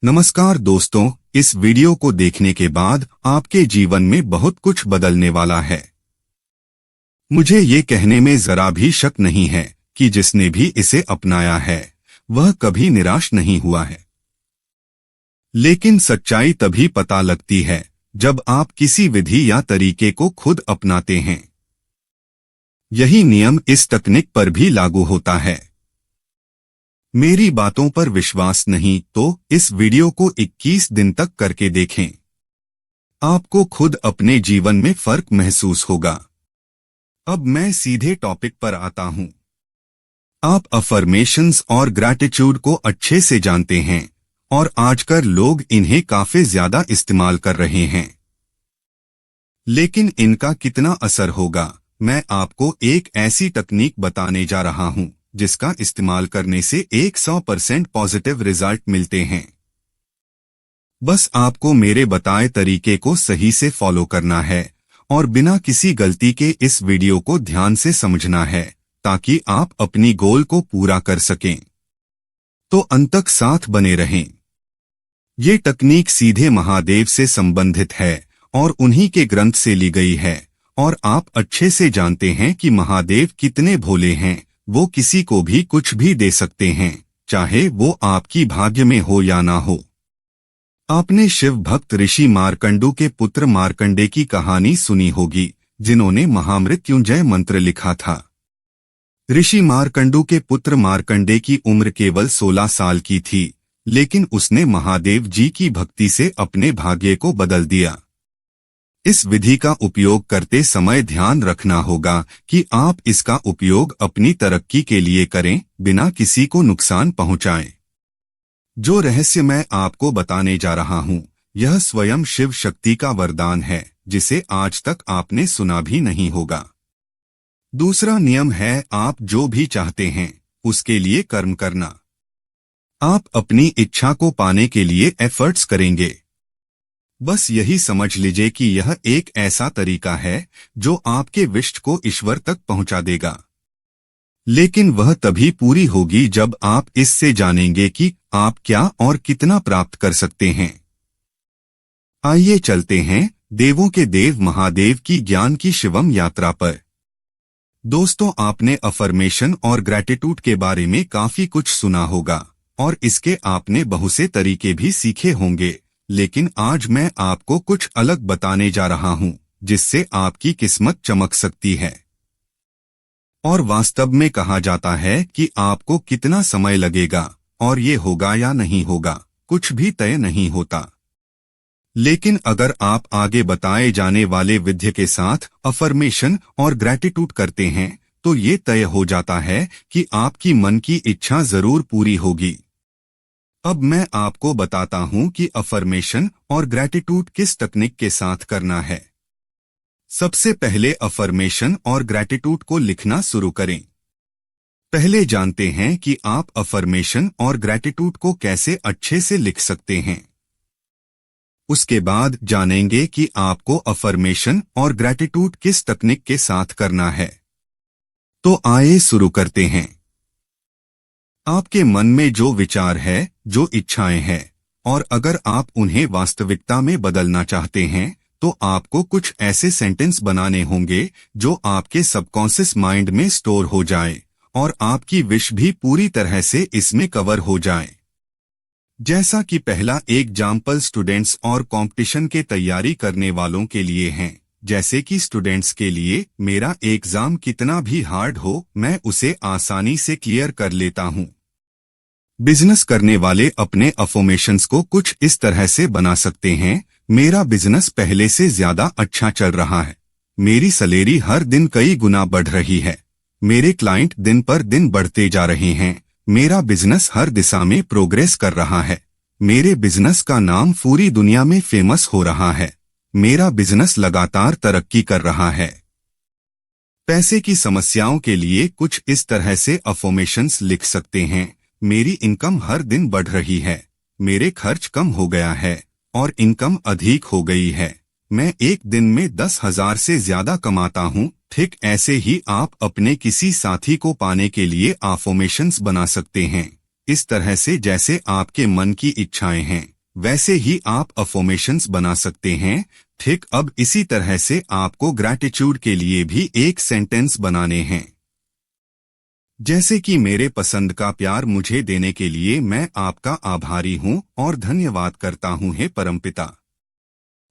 नमस्कार दोस्तों, इस वीडियो को देखने के बाद आपके जीवन में बहुत कुछ बदलने वाला है। मुझे ये कहने में जरा भी शक नहीं है कि जिसने भी इसे अपनाया है वह कभी निराश नहीं हुआ है। लेकिन सच्चाई तभी पता लगती है जब आप किसी विधि या तरीके को खुद अपनाते हैं। यही नियम इस तकनीक पर भी लागू होता है। मेरी बातों पर विश्वास नहीं तो इस वीडियो को 21 दिन तक करके देखें। आपको खुद अपने जीवन में फर्क महसूस होगा। अब मैं सीधे टॉपिक पर आता हूं। आप अफर्मेशंस और ग्रैटिट्यूड को अच्छे से जानते हैं और आजकल लोग इन्हें काफी ज्यादा इस्तेमाल कर रहे हैं। लेकिन इनका कितना असर होगा, मैं आपको एक ऐसी तकनीक बताने जा रहा हूं जिसका इस्तेमाल करने से 100% पॉजिटिव रिजल्ट मिलते हैं। बस आपको मेरे बताए तरीके को सही से फॉलो करना है और बिना किसी गलती के इस वीडियो को ध्यान से समझना है ताकि आप अपनी गोल को पूरा कर सकें। तो अंत तक साथ बने रहें। ये तकनीक सीधे महादेव से संबंधित है और उन्हीं के ग्रंथ से ली गई है और आप अच्छे से जानते हैं कि महादेव कितने भोले हैं। वो किसी को भी कुछ भी दे सकते हैं, चाहे वो आपकी भाग्य में हो या ना हो। आपने शिव भक्त ऋषि मार्कंडू के पुत्र मार्कंडे की कहानी सुनी होगी, जिन्होंने महामृत्युंजय मंत्र लिखा था। ऋषि मार्कंडू के पुत्र मार्कंडे की उम्र केवल 16 साल की थी, लेकिन उसने महादेव जी की भक्ति से अपने भाग्य को बदल दिया। इस विधि का उपयोग करते समय ध्यान रखना होगा कि आप इसका उपयोग अपनी तरक्की के लिए करें, बिना किसी को नुकसान पहुंचाएं। जो रहस्य मैं आपको बताने जा रहा हूं, यह स्वयं शिव शक्ति का वरदान है, जिसे आज तक आपने सुना भी नहीं होगा। दूसरा नियम है, आप जो भी चाहते हैं उसके लिए कर्म करना। आप अपनी इच्छा को पाने के लिए एफर्ट्स करेंगे। बस यही समझ लीजिए कि यह एक ऐसा तरीका है जो आपके विश को ईश्वर तक पहुंचा देगा। लेकिन वह तभी पूरी होगी जब आप इससे जानेंगे कि आप क्या और कितना प्राप्त कर सकते हैं। आइए चलते हैं देवों के देव महादेव की ज्ञान की शिवम यात्रा पर। दोस्तों, आपने अफर्मेशन और ग्रैटिट्यूड के बारे में काफी कुछ सुना होगा और इसके आपने बहुत से तरीके भी सीखे होंगे, लेकिन आज मैं आपको कुछ अलग बताने जा रहा हूं जिससे आपकी किस्मत चमक सकती है। और वास्तव में कहा जाता है कि आपको कितना समय लगेगा और ये होगा या नहीं होगा, कुछ भी तय नहीं होता। लेकिन अगर आप आगे बताए जाने वाले विधि के साथ अफर्मेशन और ग्रैटिट्यूड करते हैं तो ये तय हो जाता है कि आपकी मन की इच्छा जरूर पूरी होगी। अब मैं आपको बताता हूं कि अफर्मेशन और ग्रैटिट्यूड किस तकनीक के साथ करना है। सबसे पहले अफर्मेशन और ग्रैटिट्यूड को लिखना शुरू करें। पहले जानते हैं कि आप अफर्मेशन और ग्रैटिट्यूड को कैसे अच्छे से लिख सकते हैं। उसके बाद जानेंगे कि आपको अफर्मेशन और ग्रैटिट्यूड किस तकनीक के साथ करना है। तो आइए शुरू करते हैं। आपके मन में जो विचार है, जो इच्छाएं हैं, और अगर आप उन्हें वास्तविकता में बदलना चाहते हैं तो आपको कुछ ऐसे सेंटेंस बनाने होंगे जो आपके सबकॉन्शियस माइंड में स्टोर हो जाए और आपकी विश भी पूरी तरह से इसमें कवर हो जाए। जैसा कि पहला एग्जाम्पल स्टूडेंट्स और कंपटीशन के तैयारी करने वालों के लिए हैं। जैसे कि स्टूडेंट्स के लिए, मेरा एग्जाम कितना भी हार्ड हो, मैं उसे आसानी से क्लियर कर लेता हूं। बिजनेस करने वाले अपने अफर्मेशंस को कुछ इस तरह से बना सकते हैं। मेरा बिजनेस पहले से ज्यादा अच्छा चल रहा है। मेरी सैलरी हर दिन कई गुना बढ़ रही है। मेरे क्लाइंट दिन पर दिन बढ़ते जा रहे हैं। मेरा बिजनेस हर दिशा में प्रोग्रेस कर रहा है। मेरे बिजनेस का नाम पूरी दुनिया में फेमस हो रहा है। मेरा बिजनेस लगातार तरक्की कर रहा है। पैसे की समस्याओं के लिए कुछ इस तरह से अफर्मेशंस लिख सकते हैं। मेरी इनकम हर दिन बढ़ रही है। मेरे खर्च कम हो गया है और इनकम अधिक हो गई है। मैं एक दिन में 10,000 से ज्यादा कमाता हूँ। ठीक ऐसे ही आप अपने किसी साथी को पाने के लिए अफर्मेशंस बना सकते हैं। इस तरह से जैसे आपके मन की इच्छाएं हैं वैसे ही आप अफर्मेशंस बना सकते हैं। ठीक अब इसी तरह से आपको ग्रैटिट्यूड के लिए भी एक सेंटेंस बनाने हैं। जैसे कि मेरे पसंद का प्यार मुझे देने के लिए मैं आपका आभारी हूँ और धन्यवाद करता हूँ हे परमपिता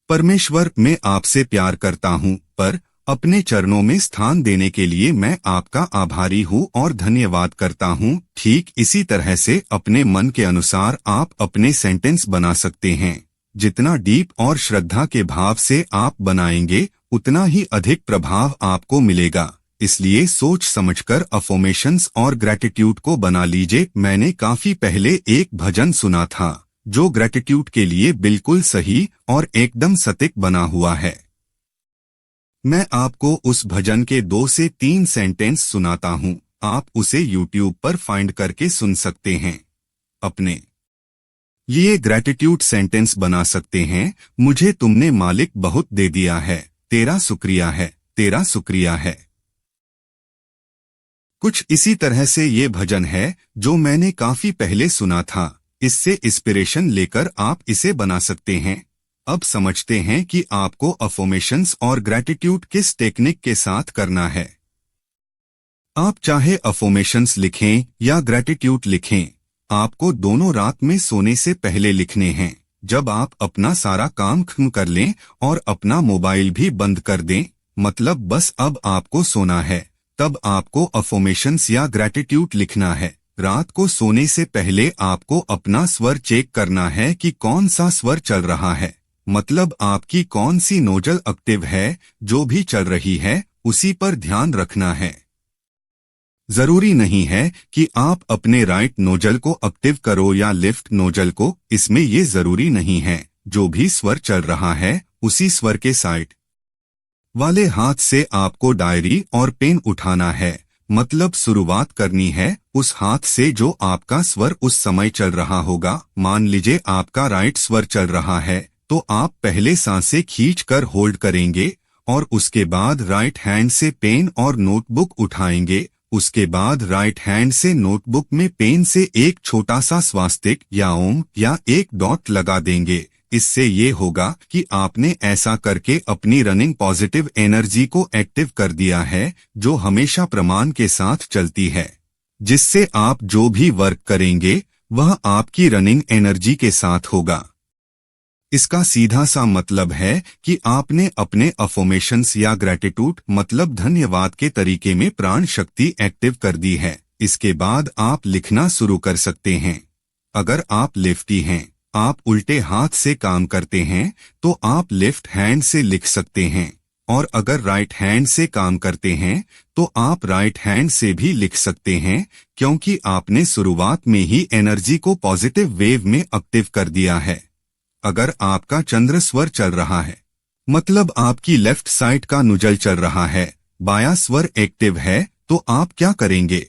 परमेश्वर, मैं आपसे प्यार करता हूँ, पर अपने चरणों में स्थान देने के लिए मैं आपका आभारी हूँ और धन्यवाद करता हूँ। ठीक इसी तरह से अपने मन के अनुसार आप अपने सेंटेंस बना सकते हैं। जितना डीप और श्रद्धा के भाव से आप बनाएंगे उतना ही अधिक प्रभाव आपको मिलेगा। इसलिए सोच समझकर अफर्मेशंस और ग्रैटिट्यूड को बना लीजिए। मैंने काफी पहले एक भजन सुना था जो ग्रैटिट्यूड के लिए बिल्कुल सही और एकदम सटीक बना हुआ है। मैं आपको उस भजन के 2 से 3 सेंटेंस सुनाता हूँ। आप उसे YouTube पर फाइंड करके सुन सकते हैं। अपने लिए ग्रैटिट्यूड सेंटेंस बना सकते हैं। मुझे तुमने मालिक बहुत दे दिया है, तेरा शुक्रिया है, तेरा शुक्रिया है। कुछ इसी तरह से ये भजन है जो मैंने काफी पहले सुना था। इससे इंस्पिरेशन लेकर आप इसे बना सकते हैं। अब समझते हैं कि आपको अफर्मेशंस और ग्रैटिट्यूड किस टेक्निक के साथ करना है। आप चाहे अफर्मेशंस लिखें या ग्रैटिट्यूड लिखें, आपको दोनों रात में सोने से पहले लिखने हैं। जब आप अपना सारा काम खत्म कर लें और अपना मोबाइल भी बंद कर दें, मतलब बस अब आपको सोना है, तब आपको अफर्मेशंस या ग्रैटिट्यूड लिखना है। रात को सोने से पहले आपको अपना स्वर चेक करना है कि कौन सा स्वर चल रहा है, मतलब आपकी कौन सी नोजल एक्टिव है। जो भी चल रही है उसी पर ध्यान रखना है। जरूरी नहीं है कि आप अपने राइट नोजल को एक्टिव करो या लेफ्ट नोजल को, इसमें ये जरूरी नहीं है। जो भी स्वर चल रहा है उसी स्वर के साइड वाले हाथ से आपको डायरी और पेन उठाना है, मतलब शुरुआत करनी है उस हाथ से जो आपका स्वर उस समय चल रहा होगा। मान लीजिए आपका राइट स्वर चल रहा है तो आप पहले सांसें खींचकर होल्ड करेंगे और उसके बाद राइट हैंड से पेन और नोटबुक उठाएंगे। उसके बाद राइट हैंड से नोटबुक में पेन से एक छोटा सा स्वास्तिक या ओम या एक डॉट लगा देंगे। इससे ये होगा कि आपने ऐसा करके अपनी रनिंग पॉजिटिव एनर्जी को एक्टिव कर दिया है, जो हमेशा प्रमाण के साथ चलती है, जिससे आप जो भी वर्क करेंगे वह आपकी रनिंग एनर्जी के साथ होगा। इसका सीधा सा मतलब है कि आपने अपने अफर्मेशंस या ग्रैटिट्यूड मतलब धन्यवाद के तरीके में प्राण शक्ति एक्टिव कर दी है। इसके बाद आप लिखना शुरू कर सकते हैं। अगर आप लेफ्टी हैं, आप उल्टे हाथ से काम करते हैं, तो आप लेफ्ट हैंड से लिख सकते हैं, और अगर राइट हैंड से काम करते हैं तो आप राइट हैंड से भी लिख सकते हैं, क्योंकि आपने शुरुआत में ही एनर्जी को पॉजिटिव वेव में एक्टिव कर दिया है। अगर आपका चंद्र स्वर चल रहा है, मतलब आपकी लेफ्ट साइड का नुजल चल रहा है, बायां स्वर एक्टिव है, तो आप क्या करेंगे?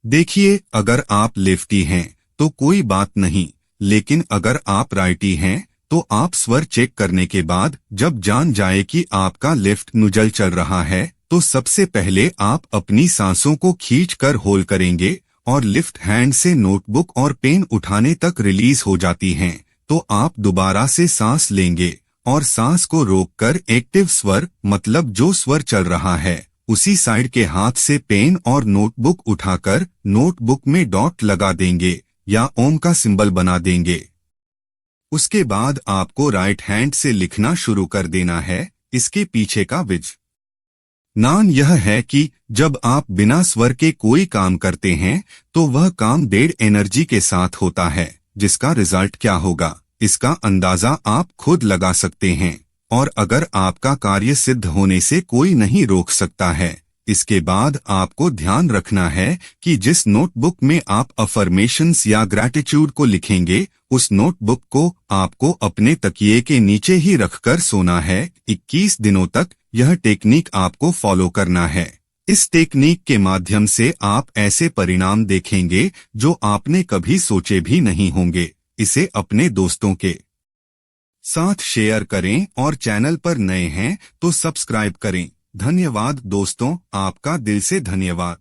देखिए, अगर आप लेफ्टी हैं तो कोई बात नहीं, लेकिन अगर आप राइटी हैं तो आप स्वर चेक करने के बाद जब जान जाए कि आपका लेफ्ट नुजल चल रहा है तो सबसे पहले आप अपनी सांसों को खींचकर होल्ड करेंगे और लेफ्ट हैंड से नोटबुक और पेन उठाने तक रिलीज हो जाती हैं। तो आप दोबारा से सांस लेंगे और सांस को रोककर एक्टिव स्वर मतलब जो स्वर चल रहा है उसी साइड के हाथ से पेन और नोटबुक उठाकर नोटबुक में डॉट लगा देंगे या ओम का सिंबल बना देंगे। उसके बाद आपको राइट हैंड से लिखना शुरू कर देना है। इसके पीछे का विज्ञान यह है कि जब आप बिना स्वर के कोई काम करते हैं तो वह काम डेड एनर्जी के साथ होता है, जिसका रिजल्ट क्या होगा इसका अंदाजा आप खुद लगा सकते हैं, और अगर आपका कार्य सिद्ध होने से कोई नहीं रोक सकता है। इसके बाद आपको ध्यान रखना है कि जिस नोटबुक में आप अफर्मेशंस या ग्रैटिट्यूड को लिखेंगे उस नोटबुक को आपको अपने तकिए के नीचे ही रखकर सोना है। 21 दिनों तक यह टेक्निक आपको फॉलो करना है। इस टेक्निक के माध्यम से आप ऐसे परिणाम देखेंगे जो आपने कभी सोचे भी नहीं होंगे। इसे अपने दोस्तों के साथ शेयर करें और चैनल पर नए हैं तो सब्सक्राइब करें। धन्यवाद दोस्तों, आपका दिल से धन्यवाद।